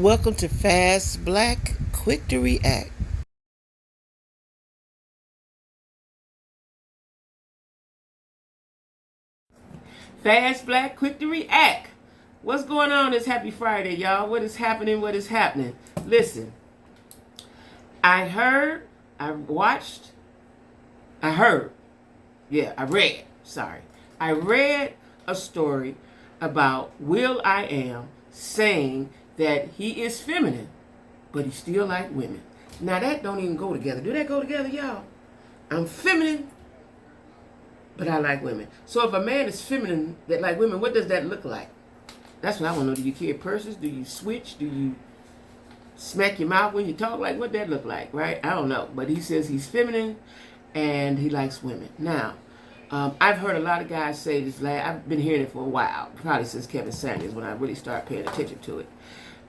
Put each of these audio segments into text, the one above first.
Welcome to Fast Black, Quick to React. Fast, black, quick to react. What's going on this happy Friday, y'all? What is happening? What is happening? Listen, I heard, I watched, I heard, I read, sorry. I read a story about Will I Am saying that he is feminine, but he still like women. Now that don't even go together. Do that go together, y'all? I'm feminine, but I like women. So if a man is feminine that like women, what does that look like? That's what I want to know. Do you carry purses? Do you switch? Do you smack your mouth when you talk? Like, what that look like, right? I don't know. But he says he's feminine and he likes women. Now, I've heard a lot of guys say this. I've been hearing it for a while, probably since Kevin Samuels, when I really started paying attention to it.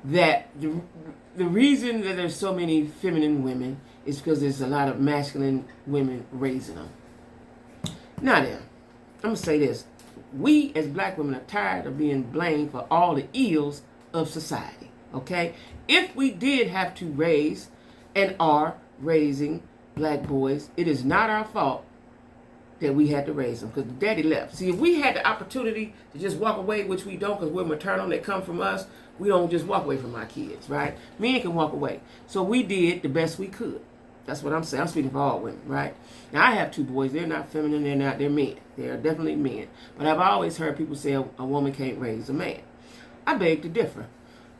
That the reason that there's so many feminine women is because there's a lot of masculine women raising them. Now then, I'm going to say this. We as black women are tired of being blamed for all the ills of society, okay? If we did have to raise and are raising black boys, it is not our fault that we had to raise them because daddy left. See, if we had the opportunity to just walk away, which we don't because we're maternal, they come from us, we don't just walk away from our kids, right? Men can walk away. So we did the best we could. That's what I'm saying. I'm speaking for all women, right? Now, I have two boys. They're not feminine. They're men. They're definitely men. But I've always heard people say a woman can't raise a man. I beg to differ.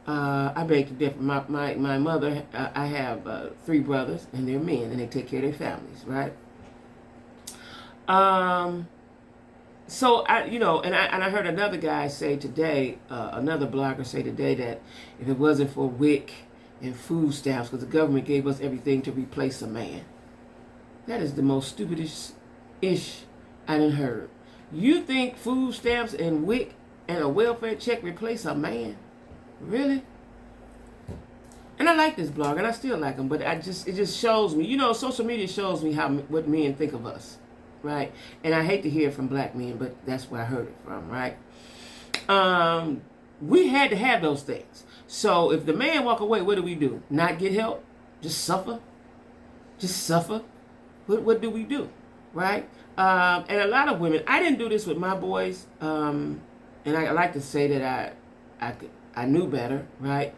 My mother, I have 3 brothers, and they're men, and they take care of their families, right? So, I heard another guy say today, another blogger say today that if it wasn't for WIC and food stamps, because the government gave us everything to replace a man. That is the most stupidest-ish I done heard. You think food stamps and WIC and a welfare check replace a man? Really? And I like this blog, and I still like him, but it just shows me, social media shows me what men think of us, right? And I hate to hear it from black men, but that's where I heard it from, right? We had to have those things. So if the man walk away, what do we do? Not get help? Just suffer? Just suffer? What do we do? Right? And a lot of women, I didn't do this with my boys, and I like to say that I knew better, right?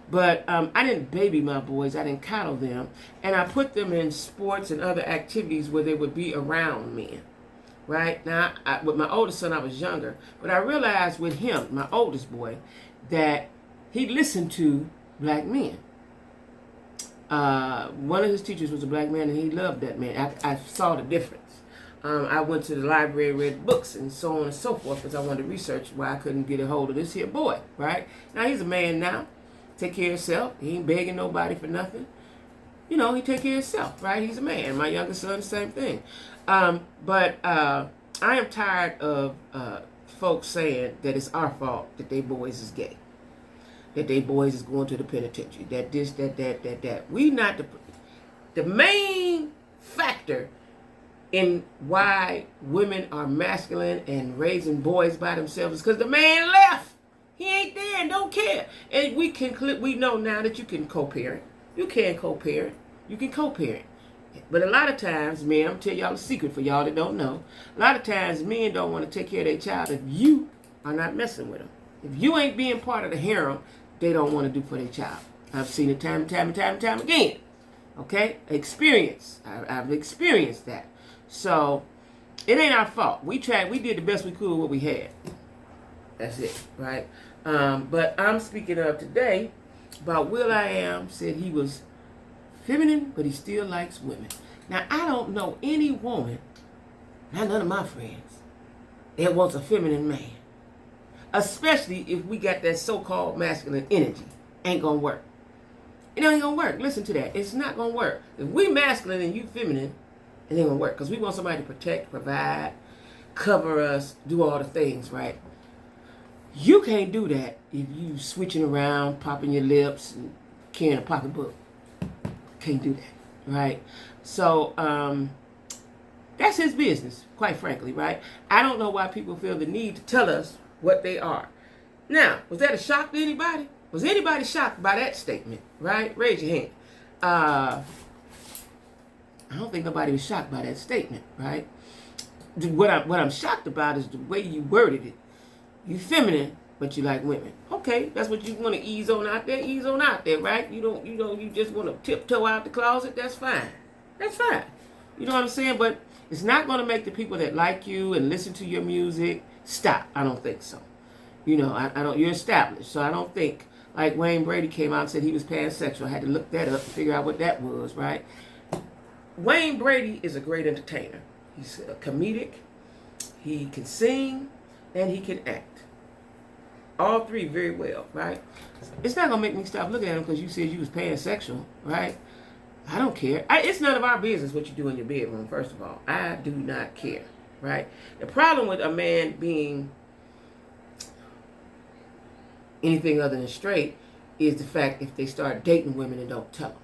But I didn't baby my boys. I didn't coddle them. And I put them in sports and other activities where they would be around men. Right? Now, with my oldest son, I was younger. But I realized with him, my oldest boy, that he listened to black men. One of his teachers was a black man, and he loved that man. I saw the difference. I went to the library, read books, and so on and so forth, because I wanted to research why I couldn't get a hold of this here boy, right? Now, he's a man now. Take care of himself. He ain't begging nobody for nothing. He take care of himself, right? He's a man. My youngest son, the same thing. But I am tired of folks saying that it's our fault that they boys is gay. That they boys is going to the penitentiary. That this, that. We not the main factor in why women are masculine and raising boys by themselves is because the man left. He ain't there and don't care. And we know now that you can co-parent. You can co-parent. You can co-parent. But a lot of times, men, I'm going to tell y'all a secret for y'all that don't know. A lot of times, men don't want to take care of their child if you are not messing with them. If you ain't being part of the harem, they don't want to do for their child. I've seen it time and time again. Okay? Experience. I've experienced that. So, it ain't our fault. We did the best we could with what we had. That's it, right? But I'm speaking of today about Will I Am said he was feminine, but he still likes women. Now, I don't know any woman, not none of my friends, that wants a feminine man. Especially if we got that so-called masculine energy. Ain't gonna work. It ain't gonna work. Listen to that. It's not gonna work. If we masculine and you feminine, it ain't gonna work. Because we want somebody to protect, provide, cover us, do all the things, right? You can't do that if you switching around, popping your lips, and carrying a pocketbook. Can't do that, right? So, that's his business, quite frankly, right? I don't know why people feel the need to tell us what they are. Now, was that a shock to anybody? Was anybody shocked by that statement? Right? Raise your hand. I don't think nobody was shocked by that statement, right? What I'm shocked about is the way you worded it. You feminine, but you like women. Okay, that's what you want to ease on out there. Ease on out there, right? You just want to tiptoe out the closet. That's fine. That's fine. You know what I'm saying? But it's not going to make the people that like you and listen to your music stop. I don't think so. You know, I don't. You're established, so I don't think like Wayne Brady came out and said he was pansexual. I had to look that up and figure out what that was, right? Wayne Brady is a great entertainer. He's a comedic, he can sing, and he can act. All three very well, right? It's not going to make me stop looking at him because you said you was pansexual, right? I don't care. It's none of our business what you do in your bedroom, first of all. I do not care, right? The problem with a man being anything other than straight is the fact if they start dating women and don't tell them.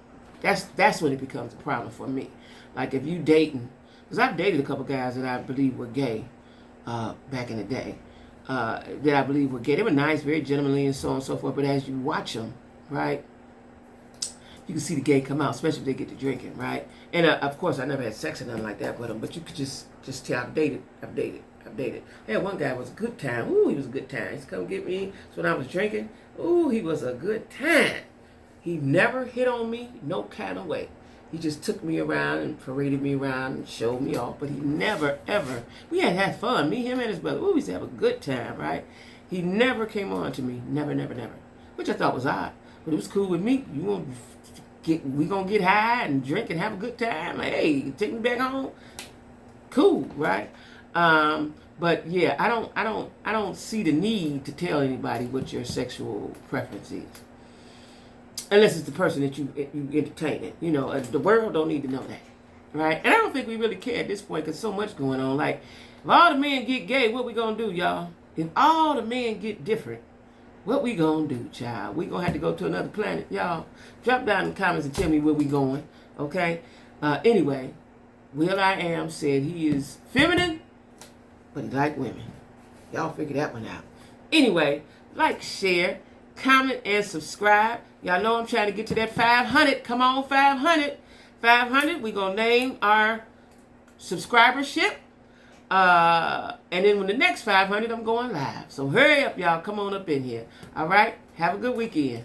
That's when it becomes a problem for me. Like if you dating, because I've dated a couple guys that I believe were gay back in the day, that I believe were gay. They were nice, very gentlemanly and so on and so forth, but as you watch them, right, you can see the gay come out, especially if they get to drinking, right? And of course, I never had sex or nothing like that with them, but you could just tell I've dated. Hey, one guy was a good time. Ooh, he was a good time. He's come get me. So when I was drinking, ooh, he was a good time. He never hit on me, no kind of way. He just took me around and paraded me around and showed me off. But he never, ever, we had fun. Me, him, and his brother. Ooh, we used to have a good time, right? He never came on to me. Never, never, never. Which I thought was odd. But it was cool with me. We gonna get high and drink and have a good time. Like, hey, take me back home. Cool, right? But yeah, I don't see the need to tell anybody what your sexual preference is. Unless it's the person that you entertain. You know, the world don't need to know that, right? And I don't think we really care at this point because so much going on. Like, if all the men get gay, what we gonna do, y'all? If all the men get different, what we gonna do, child? We gonna have to go to another planet, y'all. Drop down in the comments and tell me where we going, okay? Anyway, Will I Am said he is feminine, but he like women. Y'all figure that one out. Anyway, like, share, comment, and subscribe. Y'all know I'm trying to get to that 500. Come on, 500. 500, we're going to name our subscribership. And then when the next 500, I'm going live. So hurry up, y'all. Come on up in here. All right? Have a good weekend.